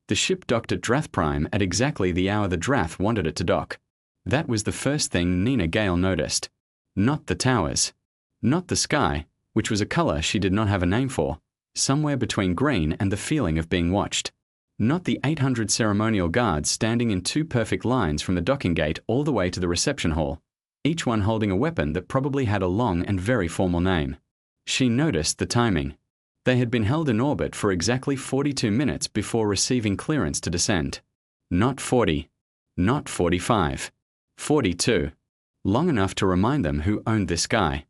The ship docked at Drath Prime at exactly the hour the Drath wanted it to dock. That was the first thing Nina Gale noticed. Not the towers. Not the sky, which was a color she did not have a name for, somewhere between green and the feeling of being watched. Not the 800 ceremonial guards standing in 2 perfect lines from the docking gate all the way to the reception hall, each one holding a weapon that probably had a long and very formal name. She noticed the timing. They had been held in orbit for exactly 42 minutes before receiving clearance to descend. Not 40. Not 45. 42. Long enough to remind them who owned this sky.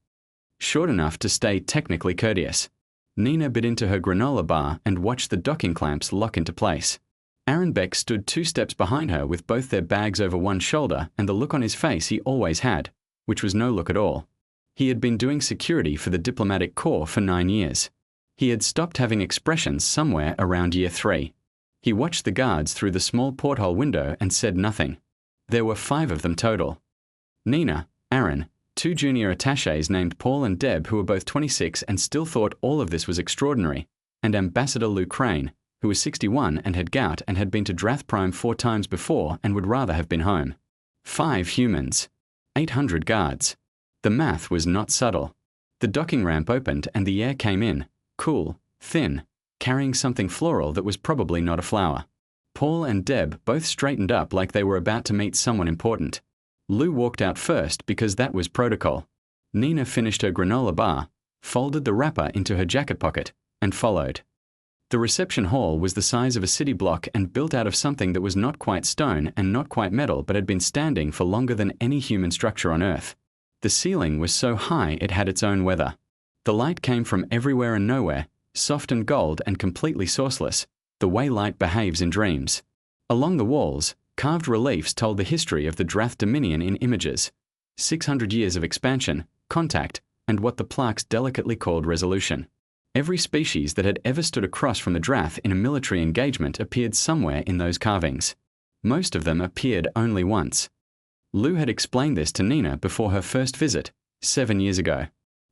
Short enough to stay technically courteous. Nina bit into her granola bar and watched the docking clamps lock into place. Aaron Beck stood 2 steps behind her with both their bags over one shoulder and the look on his face he always had, which was no look at all. He had been doing security for the diplomatic corps for 9 years. He had stopped having expressions somewhere around year 3. He watched the guards through the small porthole window and said nothing. There were 5 of them total. Nina, Aaron, 2 junior attachés named Paul and Deb who were both 26 and still thought all of this was extraordinary, and Ambassador Lou Crane, who was 61 and had gout and had been to Drath Prime 4 times before and would rather have been home. 5 humans. 800 guards. The math was not subtle. The docking ramp opened and the air came in, cool, thin, carrying something floral that was probably not a flower. Paul and Deb both straightened up like they were about to meet someone important. Lou walked out first because that was protocol. Nina finished her granola bar, folded the wrapper into her jacket pocket, and followed. The reception hall was the size of a city block and built out of something that was not quite stone and not quite metal but had been standing for longer than any human structure on Earth. The ceiling was so high it had its own weather. The light came from everywhere and nowhere, soft and gold and completely sourceless, the way light behaves in dreams. Along the walls, carved reliefs told the history of the Drath Dominion in images. 600 years of expansion, contact, and what the plaques delicately called resolution. Every species that had ever stood across from the Drath in a military engagement appeared somewhere in those carvings. Most of them appeared only once. Lou had explained this to Nina before her first visit, 7 years ago.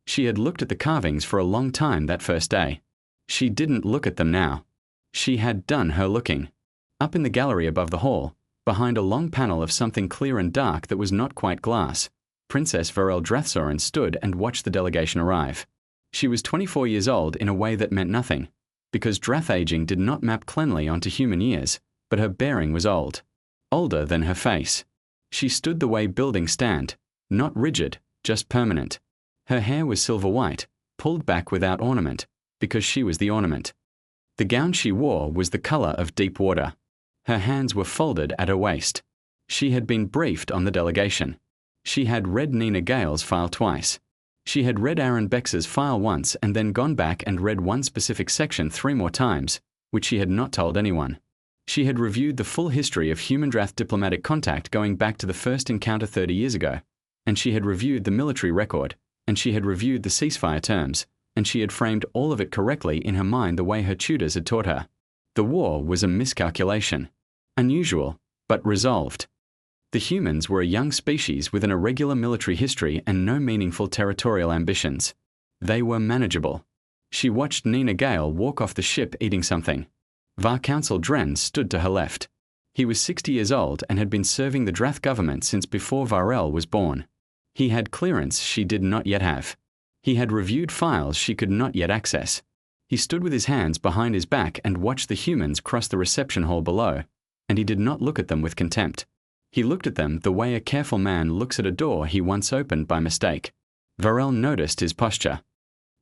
She had looked at the carvings for a long time that first day. She didn't look at them now. She had done her looking. Up in the gallery above the hall, behind a long panel of something clear and dark that was not quite glass, Princess Varel Drathsoren stood and watched the delegation arrive. She was 24 years old in a way that meant nothing, because Drath aging did not map cleanly onto human years, but her bearing was old. Older than her face. She stood the way buildings stand, not rigid, just permanent. Her hair was silver white, pulled back without ornament, because she was the ornament. The gown she wore was the color of deep water. Her hands were folded at her waist. She had been briefed on the delegation. She had read Nina Gale's file twice. She had read Aaron Bex's file once and then gone back and read one specific section 3 more times, which she had not told anyone. She had reviewed the full history of human-Drath diplomatic contact going back to the first encounter 30 years ago, and she had reviewed the military record, and she had reviewed the ceasefire terms, and she had framed all of it correctly in her mind the way her tutors had taught her. The war was a miscalculation. Unusual, but resolved. The humans were a young species with an irregular military history and no meaningful territorial ambitions. They were manageable. She watched Nina Gale walk off the ship eating something. Var Council Dren stood to her left. He was 60 years old and had been serving the Drath government since before Varel was born. He had clearance she did not yet have. He had reviewed files she could not yet access. He stood with his hands behind his back and watched the humans cross the reception hall below, and he did not look at them with contempt. He looked at them the way a careful man looks at a door he once opened by mistake. Varel noticed his posture.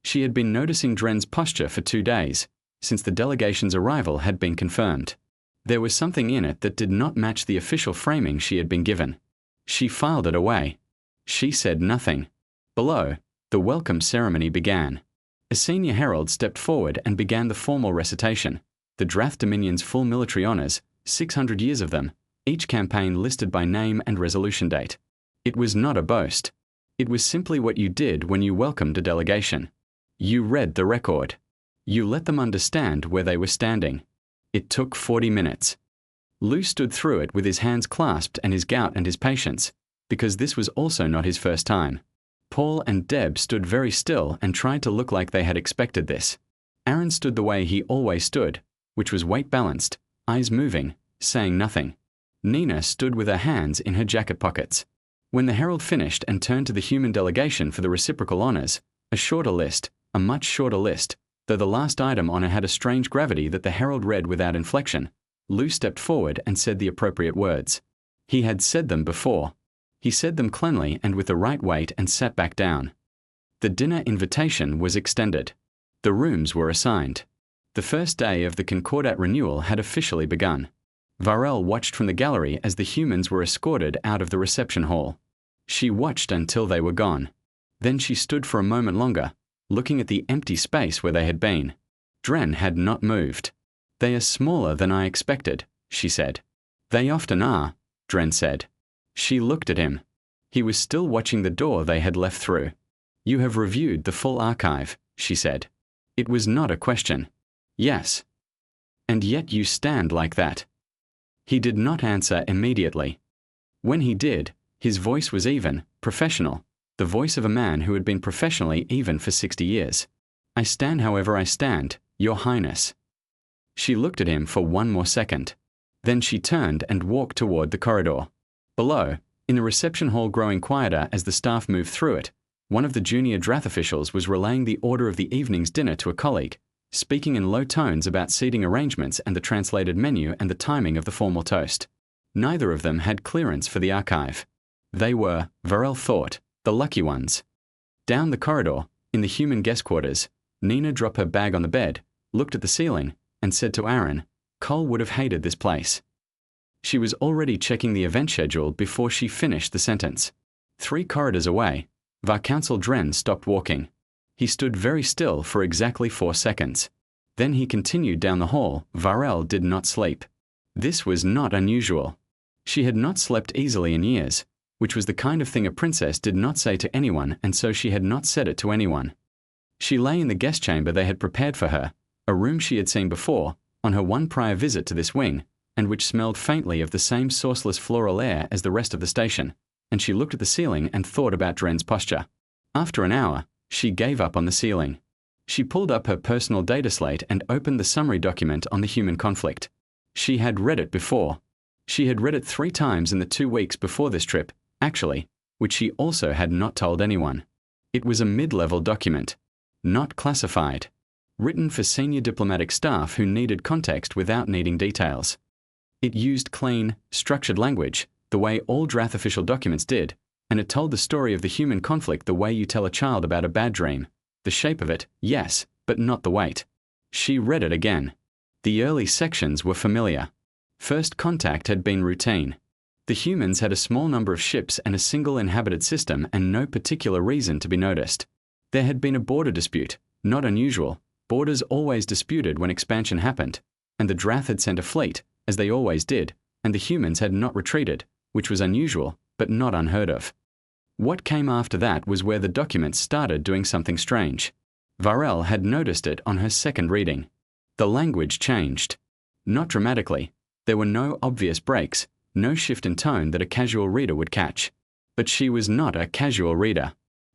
She had been noticing Dren's posture for 2 days, since the delegation's arrival had been confirmed. There was something in it that did not match the official framing she had been given. She filed it away. She said nothing. Below, the welcome ceremony began. A senior herald stepped forward and began the formal recitation. The Drath Dominion's full military honors, 600 years of them, each campaign listed by name and resolution date. It was not a boast. It was simply what you did when you welcomed a delegation. You read the record. You let them understand where they were standing. It took 40 minutes. Lou stood through it with his hands clasped and his gout and his patience, because this was also not his first time. Paul and Deb stood very still and tried to look like they had expected this. Aaron stood the way he always stood, which was weight-balanced, eyes moving, saying nothing. Nina stood with her hands in her jacket pockets. When the herald finished and turned to the human delegation for the reciprocal honors, a shorter list, a much shorter list, though the last item on it had a strange gravity that the herald read without inflection, Lou stepped forward and said the appropriate words. He had said them before. He said them cleanly and with the right weight and sat back down. The dinner invitation was extended. The rooms were assigned. The first day of the Concordat renewal had officially begun. Varel watched from the gallery as the humans were escorted out of the reception hall. She watched until they were gone. Then she stood for a moment longer, looking at the empty space where they had been. Dren had not moved. "They are smaller than I expected," she said. "They often are," Dren said. She looked at him. He was still watching the door they had left through. "You have reviewed the full archive," she said. It was not a question. "Yes." "And yet you stand like that." He did not answer immediately. When he did, his voice was even, professional, the voice of a man who had been professionally even for 60 years. "I stand however I stand, Your Highness." She looked at him for one more second. Then she turned and walked toward the corridor. Below, in the reception hall growing quieter as the staff moved through it, one of the junior Drath officials was relaying the order of the evening's dinner to a colleague, speaking in low tones about seating arrangements and the translated menu and the timing of the formal toast. Neither of them had clearance for the archive. They were, Varel thought, the lucky ones. Down the corridor, in the human guest quarters, Nina dropped her bag on the bed, looked at the ceiling, and said to Aaron, "Cole would have hated this place." She was already checking the event schedule before she finished the sentence. 3 corridors away, Var-Council Dren stopped walking. He stood very still for exactly 4 seconds. Then he continued down the hall. Varel did not sleep. This was not unusual. She had not slept easily in years, which was the kind of thing a princess did not say to anyone, and so she had not said it to anyone. She lay in the guest chamber they had prepared for her, a room she had seen before, on her one prior visit to this wing, and which smelled faintly of the same sourceless floral air as the rest of the station, and she looked at the ceiling and thought about Dren's posture. After an hour, she gave up on the ceiling. She pulled up her personal data slate and opened the summary document on the human conflict. She had read it before. She had read it 3 times in the 2 weeks before this trip, actually, which she also had not told anyone. It was a mid-level document, not classified, written for senior diplomatic staff who needed context without needing details. It used clean, structured language, the way all Drath official documents did, and it told the story of the human conflict the way you tell a child about a bad dream. The shape of it, yes, but not the weight. She read it again. The early sections were familiar. First contact had been routine. The humans had a small number of ships and a single inhabited system and no particular reason to be noticed. There had been a border dispute, not unusual. Borders always disputed when expansion happened, and the Drath had sent a fleet, as they always did, and the humans had not retreated, which was unusual, but not unheard of. What came after that was where the document started doing something strange. Varel had noticed it on her second reading. The language changed. Not dramatically. There were no obvious breaks, no shift in tone that a casual reader would catch. But she was not a casual reader.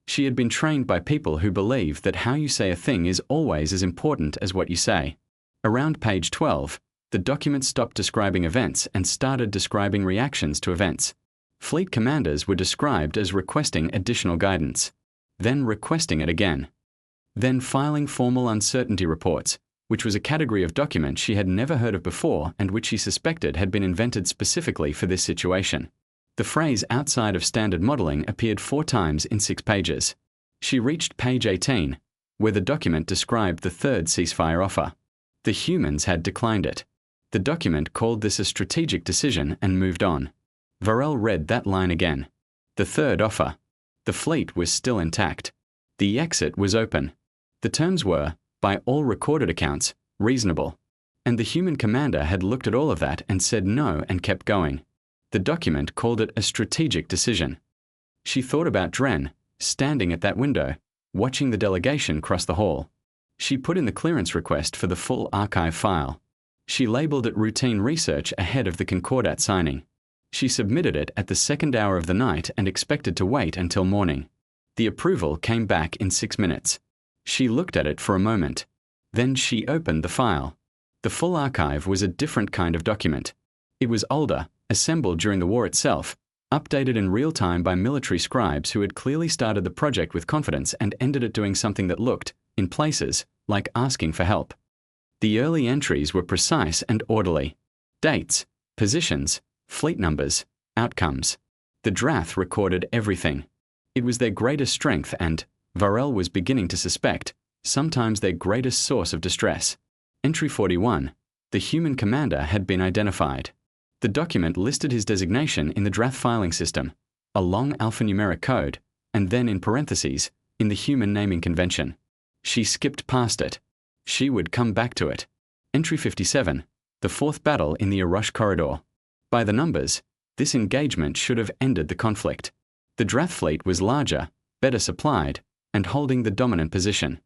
She had been trained by people who believe that how you say a thing is always as important as what you say. Around page 12, the document stopped describing events and started describing reactions to events. Fleet commanders were described as requesting additional guidance, then requesting it again, then filing formal uncertainty reports, which was a category of document she had never heard of before and which she suspected had been invented specifically for this situation. The phrase outside of standard modeling appeared 4 times in 6 pages. She reached page 18, where the document described the 3rd ceasefire offer. The humans had declined it. The document called this a strategic decision and moved on. Varel read that line again. The 3rd offer. The fleet was still intact. The exit was open. The terms were, by all recorded accounts, reasonable. And the human commander had looked at all of that and said no and kept going. The document called it a strategic decision. She thought about Dren, standing at that window, watching the delegation cross the hall. She put in the clearance request for the full archive file. She labeled it routine research ahead of the Concordat signing. She submitted it at the 2nd hour of the night and expected to wait until morning. The approval came back in 6 minutes. She looked at it for a moment. Then she opened the file. The full archive was a different kind of document. It was older, assembled during the war itself, updated in real time by military scribes who had clearly started the project with confidence and ended it doing something that looked, in places, like asking for help. The early entries were precise and orderly. Dates, positions, fleet numbers, outcomes. The Drath recorded everything. It was their greatest strength and, Varel was beginning to suspect, sometimes their greatest source of distress. Entry 41. The human commander had been identified. The document listed his designation in the Drath filing system, a long alphanumeric code, and then in parentheses, in the human naming convention. She skipped past it. She would come back to it. Entry 57. The fourth battle in the Arush corridor. By the numbers, this engagement should have ended the conflict. The Drath fleet was larger, better supplied, and holding the dominant position.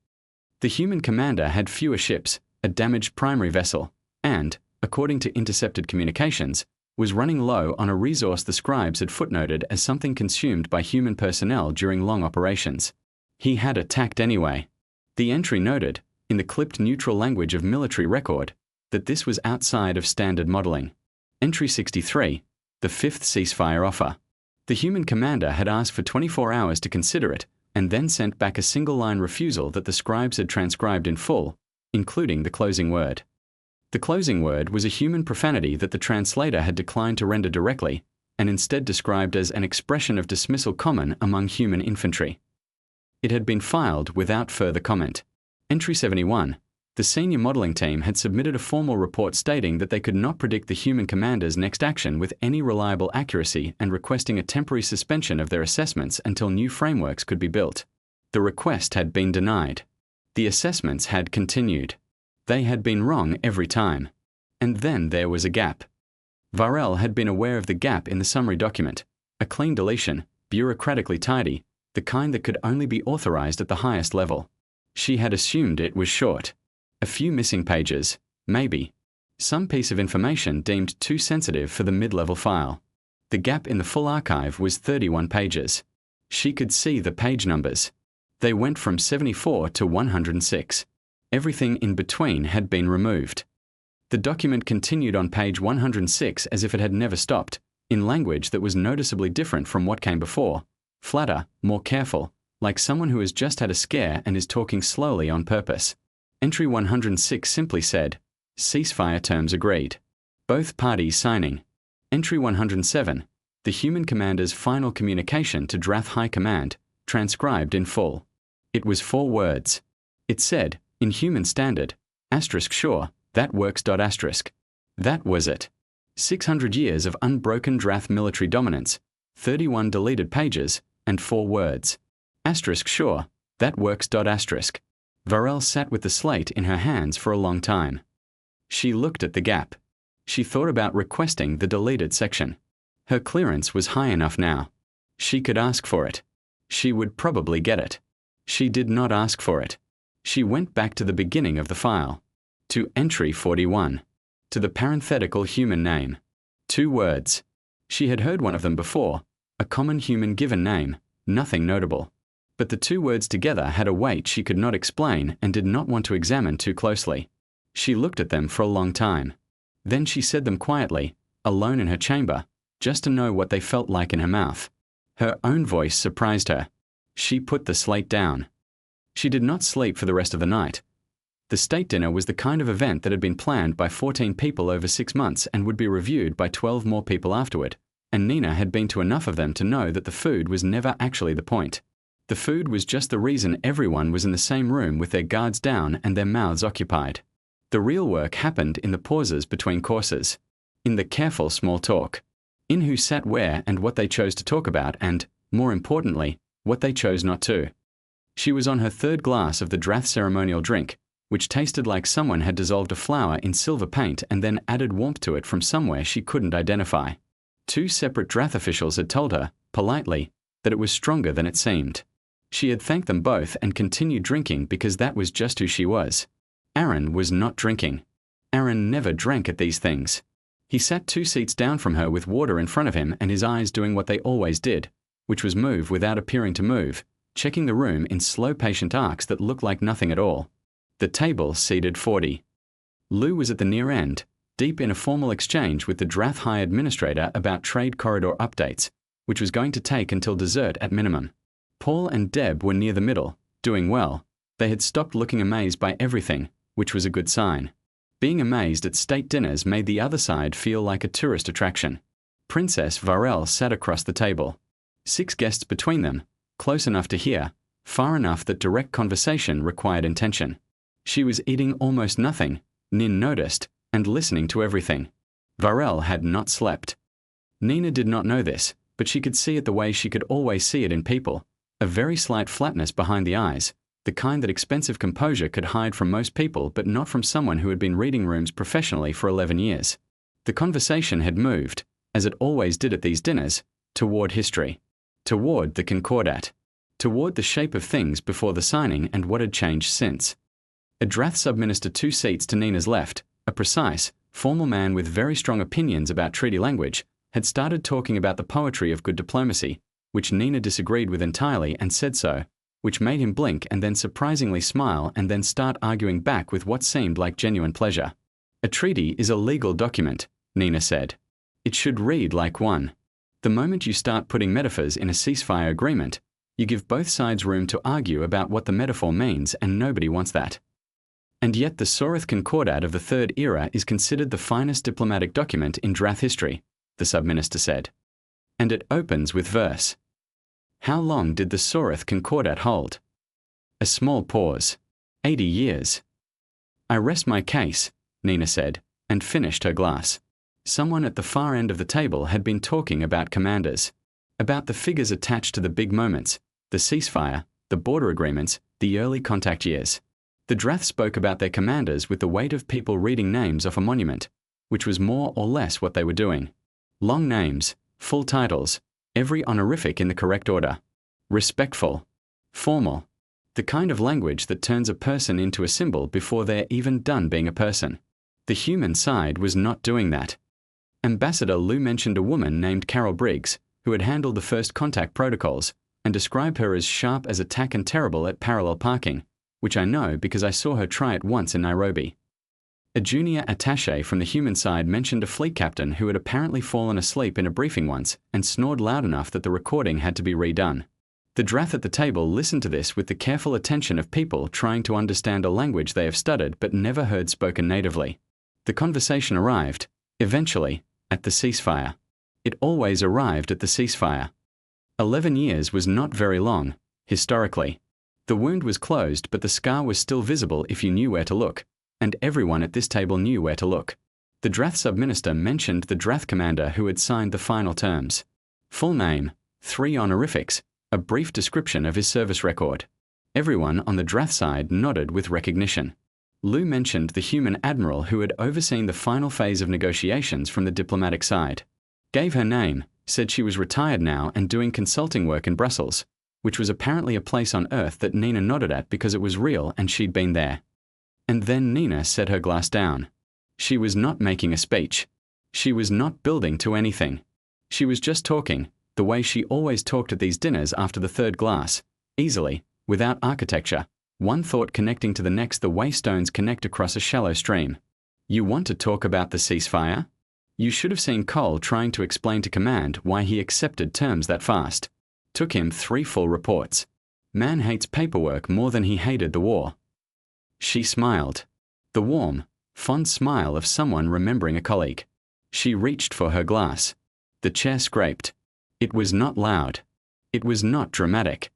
The human commander had fewer ships, a damaged primary vessel, and, according to intercepted communications, was running low on a resource the scribes had footnoted as something consumed by human personnel during long operations. He had attacked anyway. The entry noted, in the clipped neutral language of military record, that this was outside of standard modeling. Entry 63. The fifth ceasefire offer. The human commander had asked for 24 hours to consider it, and then sent back a single-line refusal that the scribes had transcribed in full, including the closing word. The closing word was a human profanity that the translator had declined to render directly, and instead described as an expression of dismissal common among human infantry. It had been filed without further comment. Entry 71. The senior modeling team had submitted a formal report stating that they could not predict the human commander's next action with any reliable accuracy and requesting a temporary suspension of their assessments until new frameworks could be built. The request had been denied. The assessments had continued. They had been wrong every time. And then there was a gap. Varel had been aware of the gap in the summary document, a clean deletion, bureaucratically tidy, the kind that could only be authorized at the highest level. She had assumed it was short. A few missing pages, maybe. Some piece of information deemed too sensitive for the mid-level file. The gap in the full archive was 31 pages. She could see the page numbers. They went from 74 to 106. Everything in between had been removed. The document continued on page 106 as if it had never stopped, in language that was noticeably different from what came before, flatter, more careful, like someone who has just had a scare and is talking slowly on purpose. Entry 106 simply said, ceasefire terms agreed. Both parties signing. Entry 107, the human commander's final communication to Drath High Command, transcribed in full. It was 4 words. It said, in human standard, sure, that works. That was it. 600 years of unbroken Drath military dominance, 31 deleted pages, and 4 words. Sure, that works. Varel sat with the slate in her hands for a long time. She looked at the gap. She thought about requesting the deleted section. Her clearance was high enough now. She could ask for it. She would probably get it. She did not ask for it. She went back to the beginning of the file. To entry 41. To the parenthetical human name. 2 words. She had heard one of them before, a common human given name, nothing notable. But the 2 words together had a weight she could not explain and did not want to examine too closely. She looked at them for a long time. Then she said them quietly, alone in her chamber, just to know what they felt like in her mouth. Her own voice surprised her. She put the slate down. She did not sleep for the rest of the night. The state dinner was the kind of event that had been planned by 14 people over 6 months and would be reviewed by 12 more people afterward, and Nina had been to enough of them to know that the food was never actually the point. The food was just the reason everyone was in the same room with their guards down and their mouths occupied. The real work happened in the pauses between courses, in the careful small talk, in who sat where and what they chose to talk about and, more importantly, what they chose not to. She was on her 3rd glass of the Drath ceremonial drink, which tasted like someone had dissolved a flower in silver paint and then added warmth to it from somewhere she couldn't identify. 2 separate Drath officials had told her, politely, that it was stronger than it seemed. She had thanked them both and continued drinking because that was just who she was. Aaron was not drinking. Aaron never drank at these things. He sat 2 seats down from her with water in front of him and his eyes doing what they always did, which was move without appearing to move, checking the room in slow patient arcs that looked like nothing at all. The table seated 40. Lou was at the near end, deep in a formal exchange with the Drath High Administrator about trade corridor updates, which was going to take until dessert at minimum. Paul and Deb were near the middle, doing well. They had stopped looking amazed by everything, which was a good sign. Being amazed at state dinners made the other side feel like a tourist attraction. Princess Varel sat across the table. 6 guests between them, close enough to hear, far enough that direct conversation required intention. She was eating almost nothing, Nin noticed, and listening to everything. Varel had not slept. Nina did not know this, but she could see it the way she could always see it in people, a very slight flatness behind the eyes, the kind that expensive composure could hide from most people but not from someone who had been reading rooms professionally for 11 years. The conversation had moved, as it always did at these dinners, toward history, toward the Concordat, toward the shape of things before the signing and what had changed since. A Drath subminister 2 seats to Nina's left, a precise, formal man with very strong opinions about treaty language, had started talking about the poetry of good diplomacy, which Nina disagreed with entirely and said so, which made him blink and then surprisingly smile and then start arguing back with what seemed like genuine pleasure. A treaty is a legal document, Nina said. It should read like one. The moment you start putting metaphors in a ceasefire agreement, you give both sides room to argue about what the metaphor means, and nobody wants that. And yet the Soreth Concordat of the Third Era is considered the finest diplomatic document in Drath history, the subminister said. And it opens with verse. How long did the Soreth Concordat hold? A small pause. 80 years. I rest my case, Nina said, and finished her glass. Someone at the far end of the table had been talking about commanders, about the figures attached to the big moments, the ceasefire, the border agreements, the early contact years. The Drath spoke about their commanders with the weight of people reading names off a monument, which was more or less what they were doing. Long names, full titles, every honorific in the correct order. Respectful. Formal. The kind of language that turns a person into a symbol before they're even done being a person. The human side was not doing that. Ambassador Lou mentioned a woman named Carol Briggs, who had handled the first contact protocols, and described her as sharp as a tack and terrible at parallel parking, which I know because I saw her try it once in Nairobi. A junior attaché from the human side mentioned a fleet captain who had apparently fallen asleep in a briefing once and snored loud enough that the recording had to be redone. The Drath at the table listened to this with the careful attention of people trying to understand a language they have studied but never heard spoken natively. The conversation arrived, eventually, at the ceasefire. It always arrived at the ceasefire. 11 years was not very long, historically. The wound was closed, but the scar was still visible if you knew where to look, and everyone at this table knew where to look. The Drath subminister mentioned the Drath commander who had signed the final terms. Full name, 3 honorifics, a brief description of his service record. Everyone on the Drath side nodded with recognition. Lou mentioned the human admiral who had overseen the final phase of negotiations from the diplomatic side. Gave her name, said she was retired now and doing consulting work in Brussels, which was apparently a place on Earth that Nina nodded at because it was real and she'd been there. And then Nina set her glass down. She was not making a speech. She was not building to anything. She was just talking, the way she always talked at these dinners after the third glass, easily, without architecture, one thought connecting to the next the way stones connect across a shallow stream. You want to talk about the ceasefire? You should have seen Cole trying to explain to command why he accepted terms that fast. Took him 3 full reports. Man hates paperwork more than he hated the war. She smiled. The warm, fond smile of someone remembering a colleague. She reached for her glass. The chair scraped. It was not loud. It was not dramatic.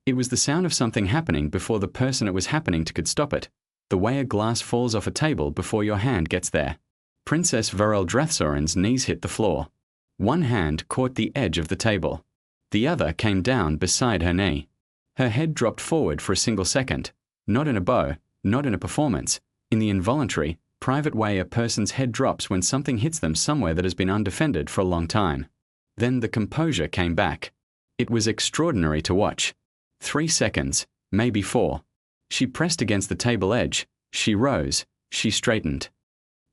It was the sound of something happening before the person it was happening to could stop it, the way a glass falls off a table before your hand gets there. Princess Varel Drathsoren's knees hit the floor. One hand caught the edge of the table. The other came down beside her knee. Her head dropped forward for a single second, not in a bow, not in a performance, in the involuntary, private way a person's head drops when something hits them somewhere that has been undefended for a long time. Then the composure came back. It was extraordinary to watch. 3 seconds, maybe 4. She pressed against the table edge, she rose, she straightened.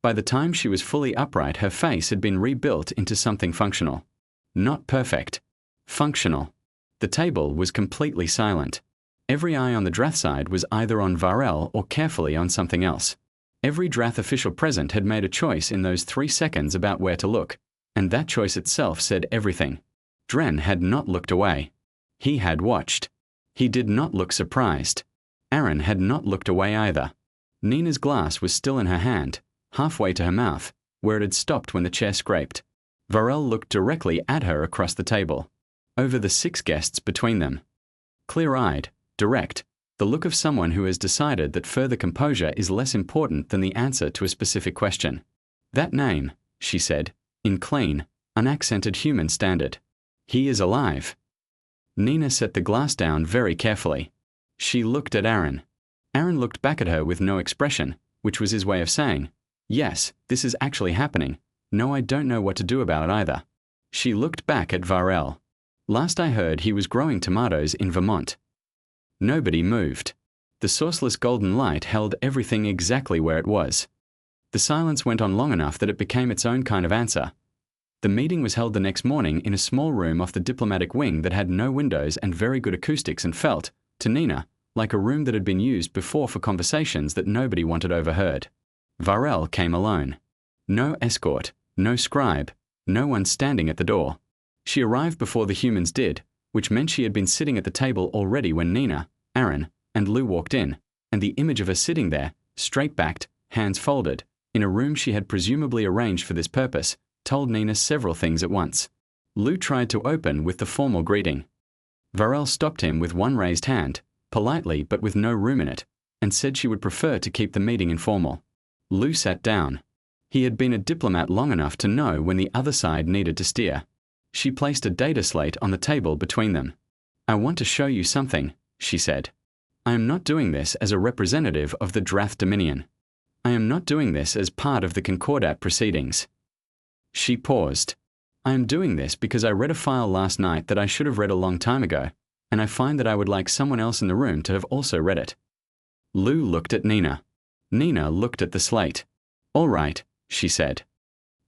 By the time she was fully upright, her face had been rebuilt into something functional. Not perfect. Functional. The table was completely silent. Every eye on the Drath side was either on Varel or carefully on something else. Every Drath official present had made a choice in those 3 seconds about where to look, and that choice itself said everything. Dren had not looked away. He had watched. He did not look surprised. Aaron had not looked away either. Nina's glass was still in her hand, halfway to her mouth, where it had stopped when the chair scraped. Varel looked directly at her across the table, over the 6 guests between them. Clear-eyed, direct, the look of someone who has decided that further composure is less important than the answer to a specific question. That name, she said, in clean, unaccented human standard. He is alive. Nina set the glass down very carefully. She looked at Aaron. Aaron looked back at her with no expression, which was his way of saying, yes, this is actually happening. No, I don't know what to do about it either. She looked back at Varel. Last I heard, he was growing tomatoes in Vermont. Nobody moved. The sourceless golden light held everything exactly where it was. The silence went on long enough that it became its own kind of answer. The meeting was held the next morning in a small room off the diplomatic wing that had no windows and very good acoustics and felt, to Nina, like a room that had been used before for conversations that nobody wanted overheard. Varel came alone. No escort, no scribe, no one standing at the door. She arrived before the humans did, which meant she had been sitting at the table already when Nina, Aaron, and Lou walked in, and the image of her sitting there, straight-backed, hands folded, in a room she had presumably arranged for this purpose, told Nina several things at once. Lou tried to open with the formal greeting. Varel stopped him with one raised hand, politely but with no room in it, and said she would prefer to keep the meeting informal. Lou sat down. He had been a diplomat long enough to know when the other side needed to steer. She placed a data slate on the table between them. I want to show you something, she said. I am not doing this as a representative of the Drath Dominion. I am not doing this as part of the Concordat proceedings. She paused. I am doing this because I read a file last night that I should have read a long time ago, and I find that I would like someone else in the room to have also read it. Lou looked at Nina. Nina looked at the slate. All right, she said.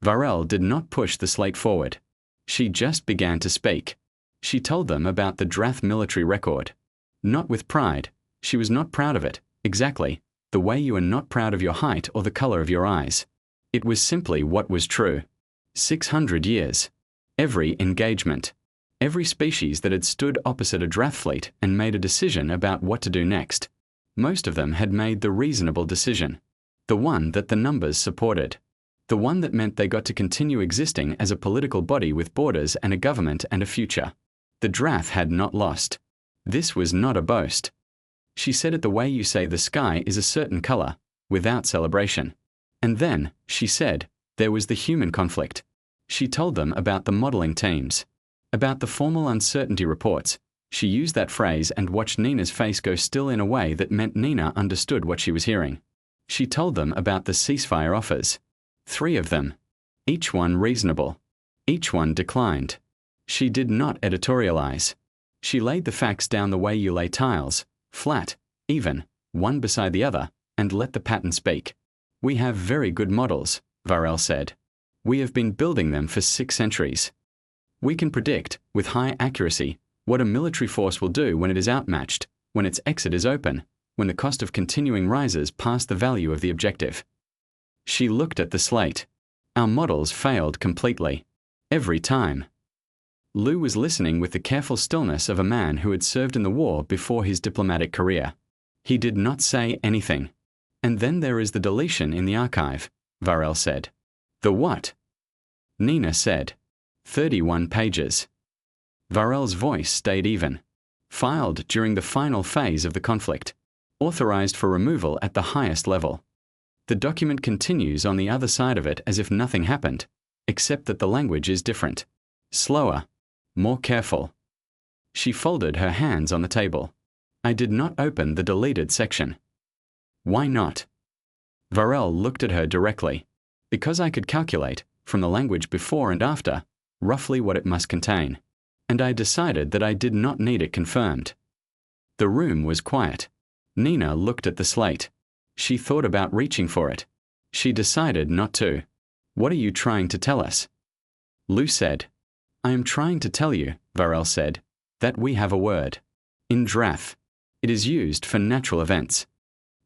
Varel did not push the slate forward. She just began to speak. She told them about the Drath military record. Not with pride. She was not proud of it, exactly, the way you are not proud of your height or the color of your eyes. It was simply what was true. 600 years. Every engagement. Every species that had stood opposite a Drath fleet and made a decision about what to do next. Most of them had made the reasonable decision. The one that the numbers supported. The one that meant they got to continue existing as a political body with borders and a government and a future. The Drath had not lost. This was not a boast. She said it the way you say the sky is a certain color, without celebration. And then, she said, there was the human conflict. She told them about the modeling teams. About the formal uncertainty reports. She used that phrase and watched Nina's face go still in a way that meant Nina understood what she was hearing. She told them about the ceasefire offers. 3 of them. Each one reasonable. Each one declined. She did not editorialize. She laid the facts down the way you lay tiles, flat, even, one beside the other, and let the pattern speak. We have very good models, Varel said. We have been building them for 6 centuries. We can predict, with high accuracy, what a military force will do when it is outmatched, when its exit is open, when the cost of continuing rises past the value of the objective. She looked at the slate. Our models failed completely. Every time. Lou was listening with the careful stillness of a man who had served in the war before his diplomatic career. He did not say anything. And then there is the deletion in the archive, Varel said. The what? Nina said. 31 pages. Varel's voice stayed even. Filed during the final phase of the conflict. Authorized for removal at the highest level. The document continues on the other side of it as if nothing happened, except that the language is different. Slower. More careful. She folded her hands on the table. I did not open the deleted section. Why not? Varel looked at her directly. Because I could calculate, from the language before and after, roughly what it must contain. And I decided that I did not need it confirmed. The room was quiet. Nina looked at the slate. She thought about reaching for it. She decided not to. What are you trying to tell us? Lou said. I am trying to tell you, Varel said, that we have a word. In Drath. It is used for natural events.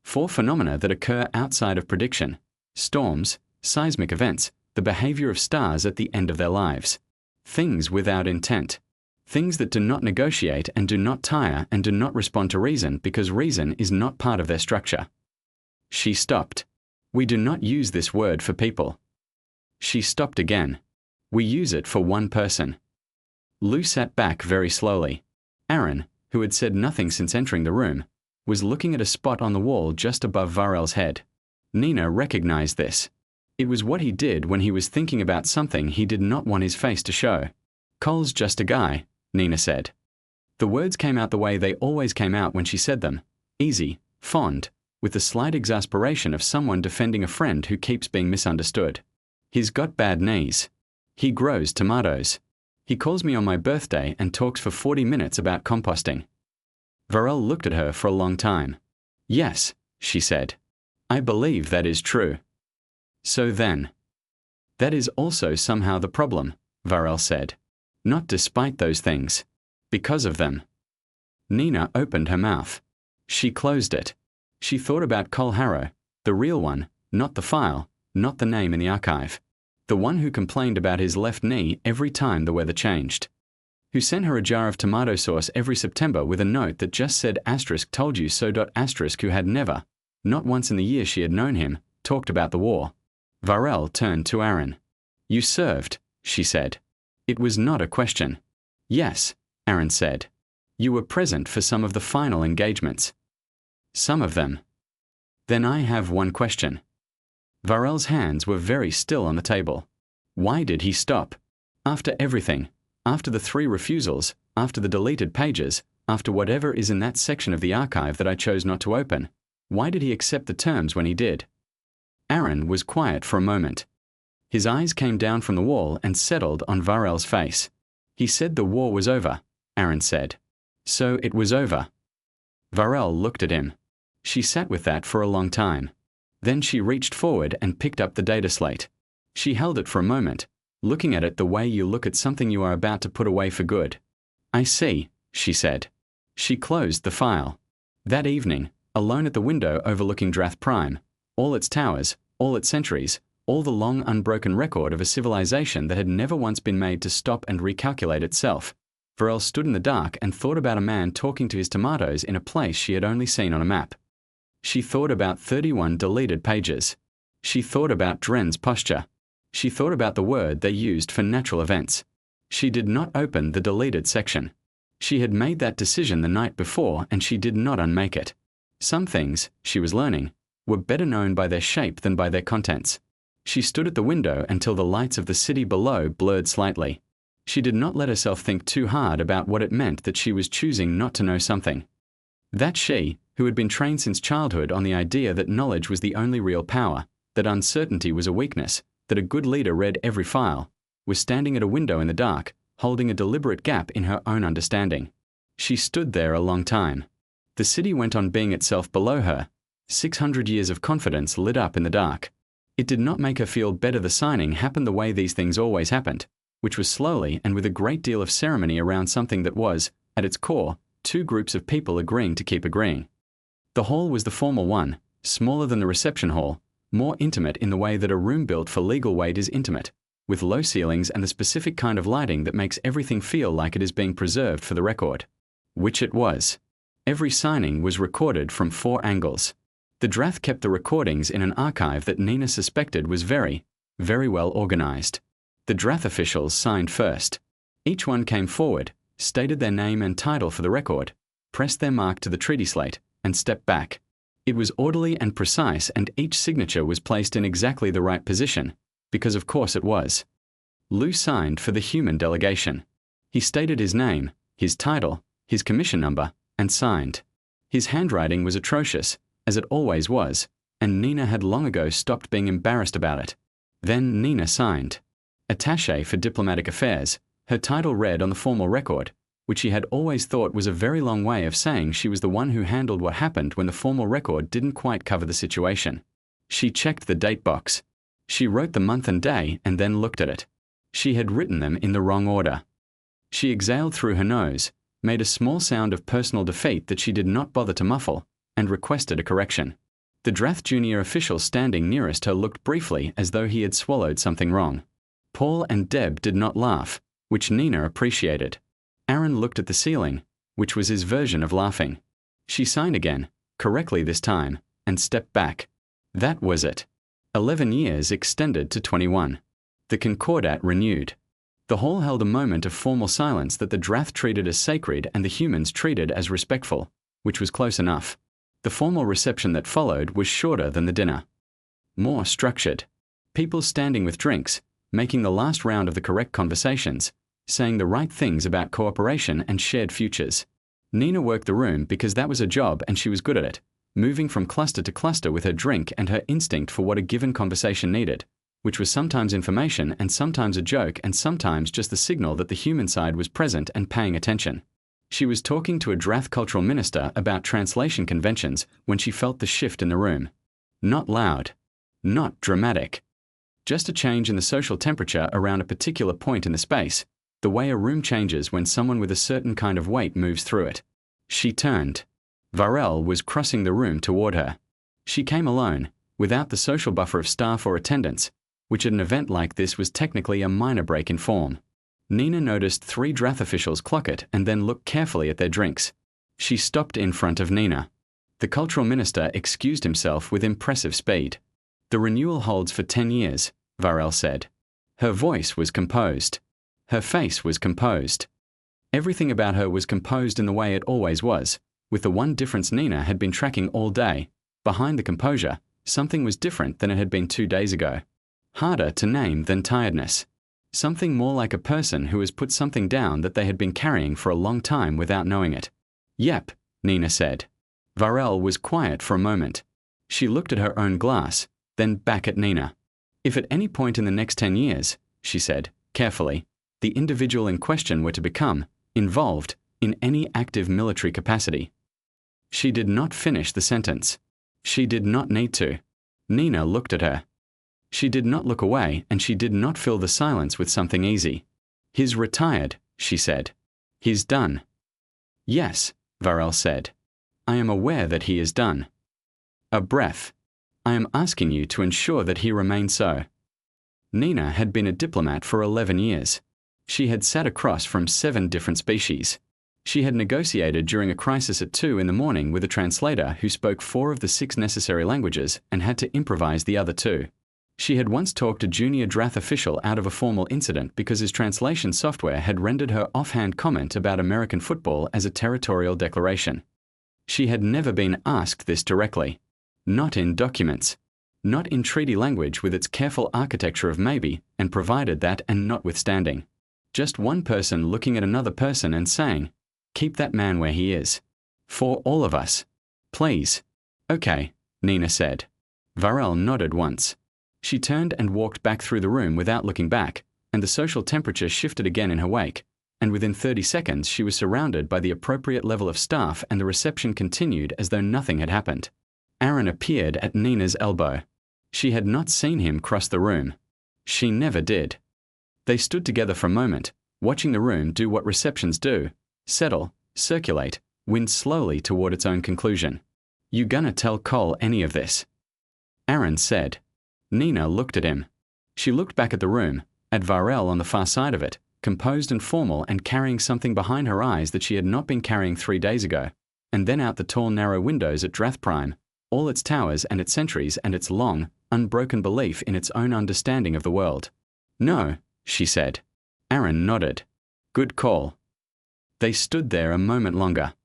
4 phenomena that occur outside of prediction: storms, seismic events, the behavior of stars at the end of their lives. Things without intent. Things that do not negotiate and do not tire and do not respond to reason because reason is not part of their structure. She stopped. We do not use this word for people. She stopped again. We use it for one person. Lou sat back very slowly. Aaron, who had said nothing since entering the room, was looking at a spot on the wall just above Varel's head. Nina recognized this. It was what he did when he was thinking about something he did not want his face to show. "Cole's just a guy," Nina said. The words came out the way they always came out when she said them, easy, fond, with the slight exasperation of someone defending a friend who keeps being misunderstood. "He's got bad knees. He grows tomatoes. He calls me on my birthday and talks for 40 minutes about composting." Varel looked at her for a long time. "Yes," she said. "I believe that is true." "So then." "That is also somehow the problem," Varel said. "Not despite those things. Because of them." Nina opened her mouth. She closed it. She thought about Cole Harrow, the real one, not the file, not the name in the archive. The one who complained about his left knee every time the weather changed. Who sent her a jar of tomato sauce every September with a note that just said asterisk told you so. Asterisk who had never, not once in the year she had known him, talked about the war. Varel turned to Aaron. "You served," she said. It was not a question. "Yes," Aaron said. "You were present for some of the final engagements." "Some of them." "Then I have one question." Varel's hands were very still on the table. Why did he stop? After everything, after the 3 refusals, after the deleted pages, after whatever is in that section of the archive that I chose not to open, why did he accept the terms when he did? Aaron was quiet for a moment. His eyes came down from the wall and settled on Varel's face. "He said the war was over," Aaron said. "So it was over." Varel looked at him. She sat with that for a long time. Then she reached forward and picked up the data slate. She held it for a moment, looking at it the way you look at something you are about to put away for good. "I see," she said. She closed the file. That evening, alone at the window overlooking Drath Prime, all its towers, all its centuries, all the long unbroken record of a civilization that had never once been made to stop and recalculate itself, Varel stood in the dark and thought about a man talking to his tomatoes in a place she had only seen on a map. She thought about 31 deleted pages. She thought about Dren's posture. She thought about the word they used for natural events. She did not open the deleted section. She had made that decision the night before and she did not unmake it. Some things, she was learning, were better known by their shape than by their contents. She stood at the window until the lights of the city below blurred slightly. She did not let herself think too hard about what it meant that she was choosing not to know something. That she, who had been trained since childhood on the idea that knowledge was the only real power, that uncertainty was a weakness, that a good leader read every file, was standing at a window in the dark, holding a deliberate gap in her own understanding. She stood there a long time. The city went on being itself below her. 600 years of confidence lit up in the dark. It did not make her feel better. The signing happened the way these things always happened, which was slowly and with a great deal of ceremony around something that was, at its core, 2 groups of people agreeing to keep agreeing. The hall was the formal one, smaller than the reception hall, more intimate in the way that a room built for legal weight is intimate, with low ceilings and the specific kind of lighting that makes everything feel like it is being preserved for the record. Which it was. Every signing was recorded from 4 angles. The Drath kept the recordings in an archive that Nina suspected was very, very well organized. The Drath officials signed first. Each one came forward, stated their name and title for the record, pressed their mark to the treaty slate, and stepped back. It was orderly and precise, and each signature was placed in exactly the right position, because of course it was. Lou signed for the human delegation. He stated his name, his title, his commission number, and signed. His handwriting was atrocious, as it always was, and Nina had long ago stopped being embarrassed about it. Then Nina signed. Attaché for Diplomatic Affairs, her title read on the formal record, which she had always thought was a very long way of saying she was the one who handled what happened when the formal record didn't quite cover the situation. She checked the date box. She wrote the month and day and then looked at it. She had written them in the wrong order. She exhaled through her nose, made a small sound of personal defeat that she did not bother to muffle, and requested a correction. The Drath junior official standing nearest her looked briefly as though he had swallowed something wrong. Paul and Deb did not laugh, which Nina appreciated. Aaron looked at the ceiling, which was his version of laughing. She signed again, correctly this time, and stepped back. That was it. 11 years extended to 21. The concordat renewed. The hall held a moment of formal silence that the Drath treated as sacred and the humans treated as respectful, which was close enough. The formal reception that followed was shorter than the dinner. More structured. People standing with drinks, making the last round of the correct conversations, saying the right things about cooperation and shared futures. Nina worked the room because that was her job and she was good at it, moving from cluster to cluster with her drink and her instinct for what a given conversation needed, which was sometimes information and sometimes a joke and sometimes just the signal that the human side was present and paying attention. She was talking to a Drath cultural minister about translation conventions when she felt the shift in the room. Not loud. Not dramatic. Just a change in the social temperature around a particular point in the space, the way a room changes when someone with a certain kind of weight moves through it. She turned. Varel was crossing the room toward her. She came alone, without the social buffer of staff or attendants, which at an event like this was technically a minor break in form. Nina noticed 3 Drath officials clock it and then look carefully at their drinks. She stopped in front of Nina. The cultural minister excused himself with impressive speed. The renewal holds for 10 years, Varel said. Her voice was composed. Her face was composed. Everything about her was composed in the way it always was, with the one difference Nina had been tracking all day. Behind the composure, something was different than it had been 2 days ago. Harder to name than tiredness. Something more like a person who has put something down that they had been carrying for a long time without knowing it. Yep, Nina said. Varel was quiet for a moment. She looked at her own glass, then back at Nina. If at any point in the next 10 years, she said, carefully, the individual in question were to become involved in any active military capacity. She did not finish the sentence. She did not need to. Nina looked at her. She did not look away and she did not fill the silence with something easy. He's retired, she said. He's done. Yes, Varel said. I am aware that he is done. A breath. I am asking you to ensure that he remains so. Nina had been a diplomat for 11 years. She had sat across from 7 different species. She had negotiated during a crisis at 2 in the morning with a translator who spoke 4 of the 6 necessary languages and had to improvise the other 2. She had once talked a junior Drath official out of a formal incident because his translation software had rendered her offhand comment about American football as a territorial declaration. She had never been asked this directly. Not in documents. Not in treaty language with its careful architecture of maybe and provided that and notwithstanding. Just one person looking at another person and saying, keep that man where he is. For all of us. Please. Okay, Nina said. Varel nodded once. She turned and walked back through the room without looking back, and the social temperature shifted again in her wake, and within 30 seconds she was surrounded by the appropriate level of staff and the reception continued as though nothing had happened. Aaron appeared at Nina's elbow. She had not seen him cross the room. She never did. They stood together for a moment, watching the room do what receptions do, settle, circulate, wind slowly toward its own conclusion. You gonna tell Cole any of this? Aaron said. Nina looked at him. She looked back at the room, at Varel on the far side of it, composed and formal and carrying something behind her eyes that she had not been carrying 3 days ago, and then out the tall narrow windows at Drath Prime, all its towers and its sentries and its long, unbroken belief in its own understanding of the world. No, she said. Aaron nodded. Good call. They stood there a moment longer.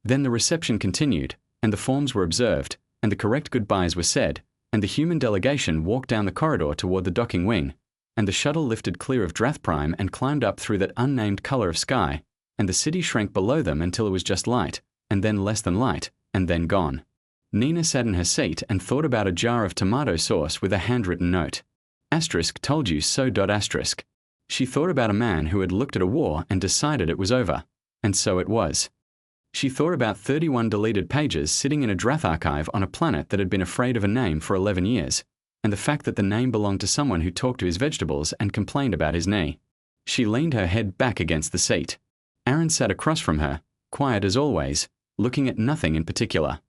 Then the reception continued, and the forms were observed, and the correct goodbyes were said, and the human delegation walked down the corridor toward the docking wing, and the shuttle lifted clear of Drath Prime and climbed up through that unnamed color of sky, and the city shrank below them until it was just light, and then less than light, and then gone. Nina sat in her seat and thought about a jar of tomato sauce with a handwritten note. Asterisk told you so. Asterisk. She thought about a man who had looked at a war and decided it was over, and so it was. She thought about 31 deleted pages sitting in a Drath archive on a planet that had been afraid of a name for 11 years, and the fact that the name belonged to someone who talked to his vegetables and complained about his knee. She leaned her head back against the seat. Aaron sat across from her, quiet as always, looking at nothing in particular.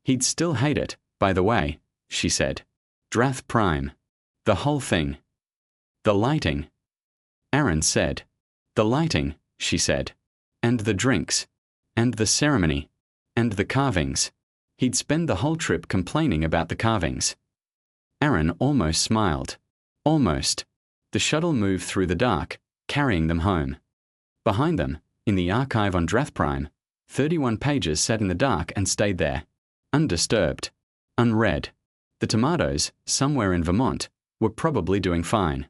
He'd still hate it, By the way, she said. Drath Prime. The whole thing. The lighting. Aaron said. The lighting, she said. And the drinks. And the ceremony. And the carvings. He'd spend the whole trip complaining about the carvings. Aaron almost smiled. Almost. The shuttle moved through the dark, carrying them home. Behind them, in the archive on Drath Prime, 31 pages sat in the dark and stayed there, undisturbed, unread. The tomatoes, somewhere in Vermont, were probably doing fine.